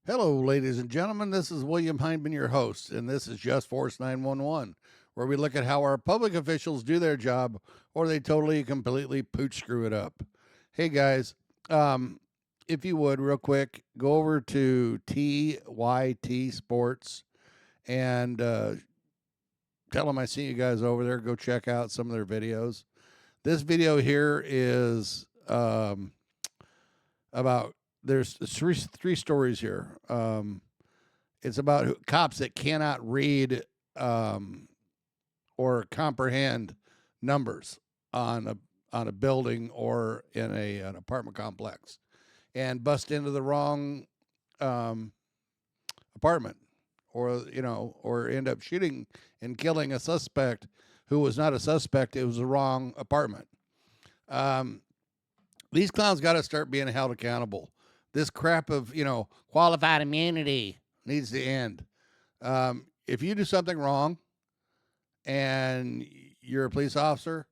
Hello, ladies and gentlemen. This is William Hindman, your host, and this is Just Force 911, where we look at how our public officials do their job or they totally, completely pooch screw it up. Hey, guys, if you would, real quick, go over to TYT Sports and tell them I see you guys over there. Go check out some of their videos. This video here is about there's three stories here. It's about cops that cannot read or comprehend numbers on a building or in an apartment complex, and bust into the wrong apartment, or end up shooting and killing a suspect who was not a suspect. It was the wrong apartment. These clowns got to start being held accountable. This crap of, qualified immunity needs to end. If you do something wrong and you're a police officer,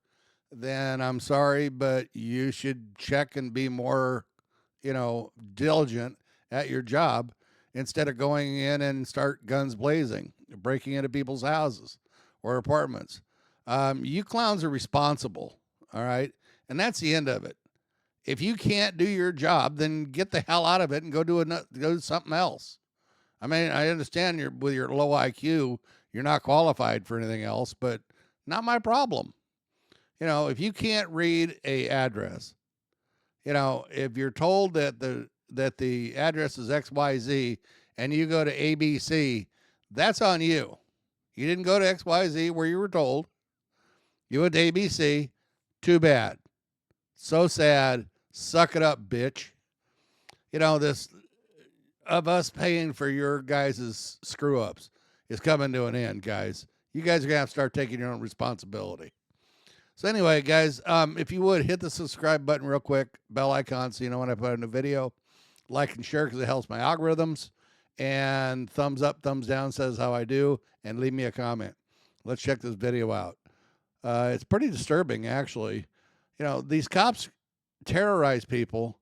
then I'm sorry, but you should check and be more, diligent at your job instead of going in and start guns blazing, breaking into people's houses or apartments. You clowns are responsible, all right? And that's the end of it. If you can't do your job, then get the hell out of it and go do something else. I mean, I understand with your low IQ, you're not qualified for anything else, but not my problem. If you can't read a address, if you're told that the address is XYZ and you go to ABC, that's on you. You didn't go to XYZ where you were told. You went to ABC. Too bad. So sad. Suck it up, bitch. This of us paying for your guys' screw ups is coming to an end, guys. You guys are going to have to start taking your own responsibility. So anyway, guys, if you would, hit the subscribe button real quick, bell icon, so you know when I put a new video. Like and share because it helps my algorithms. And thumbs up, thumbs down says how I do. And leave me a comment. Let's check this video out. It's pretty disturbing, actually. These cops terrorize people,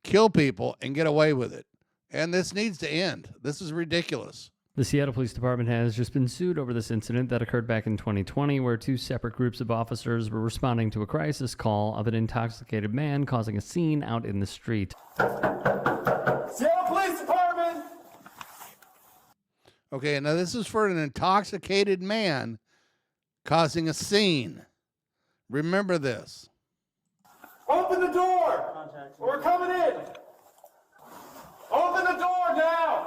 kill people, and get away with it. And this needs to end. This is ridiculous. The Seattle Police Department has just been sued over this incident that occurred back in 2020, where two separate groups of officers were responding to a crisis call of an intoxicated man causing a scene out in the street. Seattle Police Department! Okay, now this is for an intoxicated man causing a scene. Remember this. Open the door! We're coming in! Open the door now!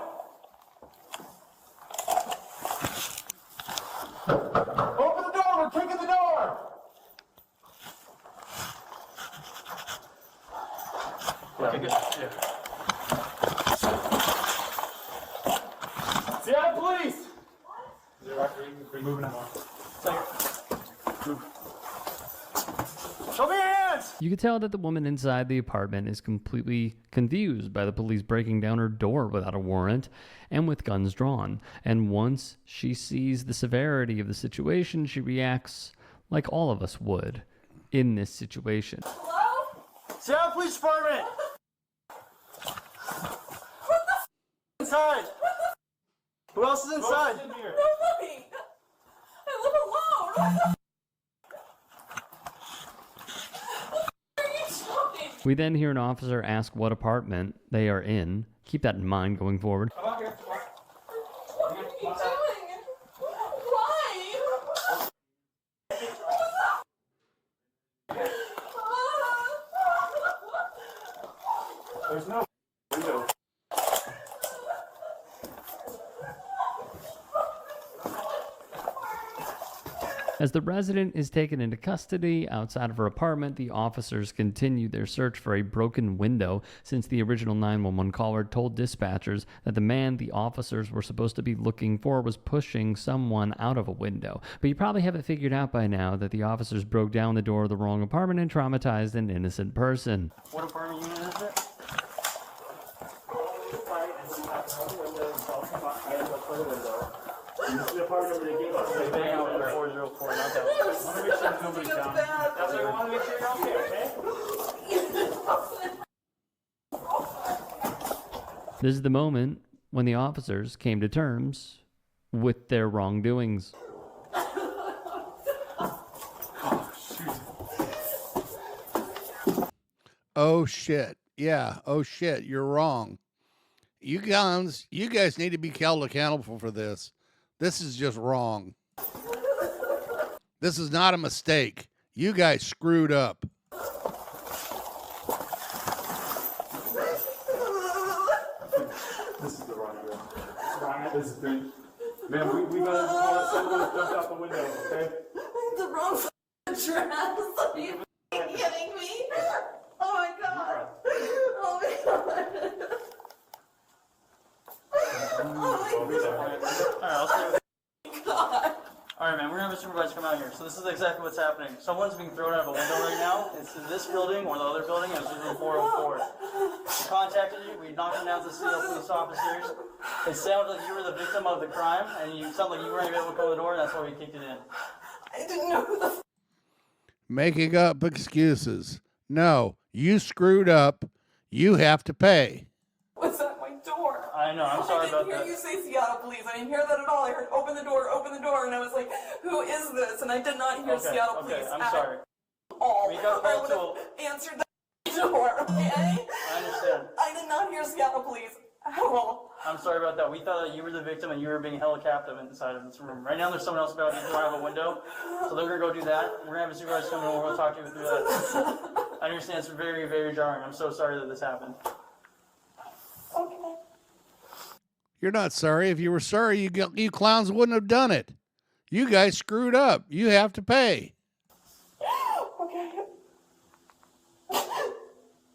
Open the door! We're kicking the door! Seattle Police! Moving on. Show me your hands! You can tell that the woman inside the apartment is completely confused by the police breaking down her door without a warrant and with guns drawn. And once she sees the severity of the situation, she reacts like all of us would in this situation. Hello? Seattle Police Department! Inside! Who else is inside? Nobody! I live alone! What are you talking? We then hear an officer ask what apartment they are in. Keep that in mind going forward. What are you doing? Why? There's no window. As the resident is taken into custody outside of her apartment, the officers continue their search for a broken window since the original 911 caller told dispatchers that the man the officers were supposed to be looking for was pushing someone out of a window. But you probably have it figured out by now that the officers broke down the door of the wrong apartment and traumatized an innocent person. What apartment unit is it? This is the apartment number they gave us. They bang out for 404, not that one. I want to make sure nobody's down. That's why I want to make sure you're okay, okay? This is the moment when the officers came to terms with their wrongdoings. Oh shit. Yeah. Oh shit. You're wrong. You guys need to be held accountable for this. This is just wrong. This is not a mistake. You guys screwed up. This is the wrong girl. This is the man, we gotta someone jump out the window, okay? The wrong address. Are you kidding me? Oh my god. Oh my god. Oh my god. Alright, man, we're gonna have a supervisor come out here. So this is exactly what's happening. Someone's being thrown out of a window right now. It's in this building or the other building. It's in room 404. We contacted you. We knocked down to see police officers. It sounded like you were the victim of the crime, and you sounded like you weren't able to open the door, and that's why we kicked it in. I didn't know who the Making up excuses. No, you screwed up. You have to pay. was at my door. I know. I'm sorry about I didn't that. hear you say Seattle police. I didn't hear that at all. I heard open the door, and I was like, who is this? And I did not hear Seattle police I'm at sorry. all. We got I called would have answered the door, okay? I understand. I did not hear Seattle police at all. I'm sorry about that. We thought that you were the victim and you were being held captive inside of this room. Right now, there's someone else about to throw out of a window, so they're gonna go do that. We're gonna have a supervisor come in and we're gonna talk to you through that. I understand it's very, very jarring. I'm so sorry that this happened. Okay. You're not sorry. If you were sorry, you clowns wouldn't have done it. You guys screwed up. You have to pay. Okay.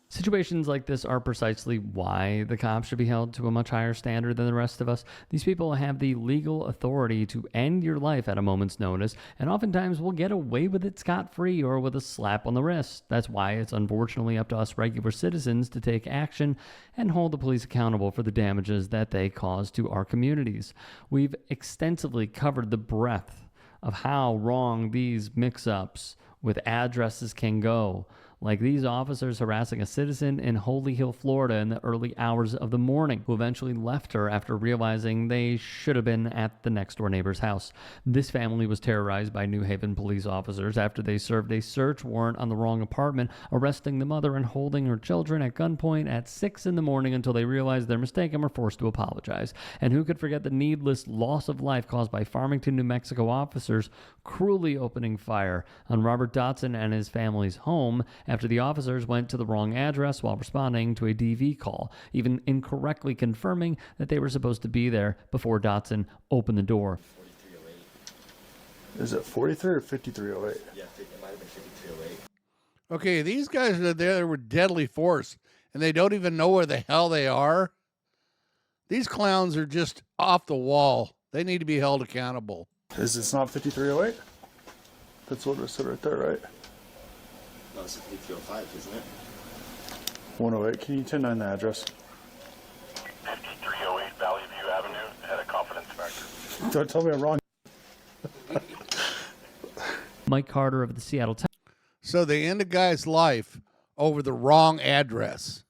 Situations like this are precisely why the cops should be held to a much higher standard than the rest of us. These people have the legal authority to end your life at a moment's notice, and oftentimes will get away with it scot-free or with a slap on the wrist. That's why it's unfortunately up to us regular citizens to take action and hold the police accountable for the damages that they cause to our communities. We've extensively covered the breadth of how wrong these mix-ups with addresses can go, like these officers harassing a citizen in Holy Hill, Florida in the early hours of the morning, who eventually left her after realizing they should have been at the next door neighbor's house. This family was terrorized by New Haven police officers after they served a search warrant on the wrong apartment, arresting the mother and holding her children at gunpoint at 6 in the morning until they realized their mistake and were forced to apologize. And who could forget the needless loss of life caused by Farmington, New Mexico officers cruelly opening fire on Robert Dotson and his family's home after the officers went to the wrong address while responding to a DV call, even incorrectly confirming that they were supposed to be there before Dotson opened the door. 4308. Is it 43 or 5308? Yeah, it might have been 5308. Okay, these guys are there with deadly force, and they don't even know where the hell they are. These clowns are just off the wall. They need to be held accountable. Is this not 5308? That's what it said right there, right? No, it's 5305, isn't it? 108. Can you 10-9 the address? 5308 Valley View Avenue, had a confidence factor. Don't tell me I'm wrong. Mike Carter of the Seattle Times. So they end a guy's life over the wrong address.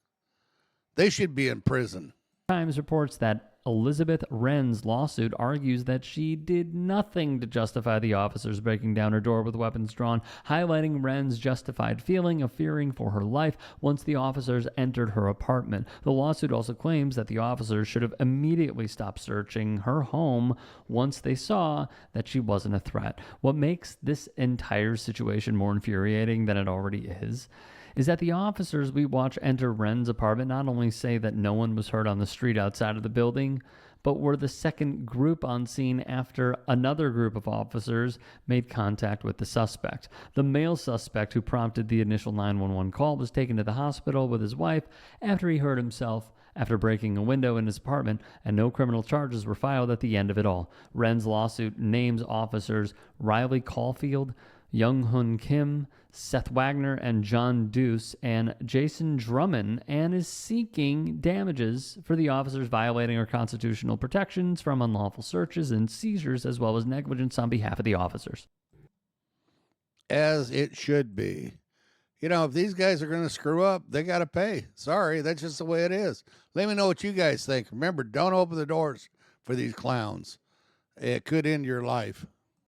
They should be in prison. Times reports that Elizabeth Wren's lawsuit argues that she did nothing to justify the officers breaking down her door with weapons drawn, highlighting Wren's justified feeling of fearing for her life once the officers entered her apartment. The lawsuit also claims that the officers should have immediately stopped searching her home once they saw that she wasn't a threat. What makes this entire situation more infuriating than it already is that the officers we watch enter Wren's apartment not only say that no one was hurt on the street outside of the building, but were the second group on scene after another group of officers made contact with the suspect. The male suspect who prompted the initial 911 call was taken to the hospital with his wife after he hurt himself after breaking a window in his apartment, and no criminal charges were filed at the end of it all. Wren's lawsuit names officers Riley Caulfield, Young Hun Kim, Seth Wagner, and John Deuce, and Jason Drummond, and is seeking damages for the officers violating our constitutional protections from unlawful searches and seizures, as well as negligence on behalf of the officers. As it should be. you know, if these guys are going to screw up, they got to pay. Sorry, that's just the way it is. Let me know what you guys think. Remember, don't open the doors for these clowns. It could end your life.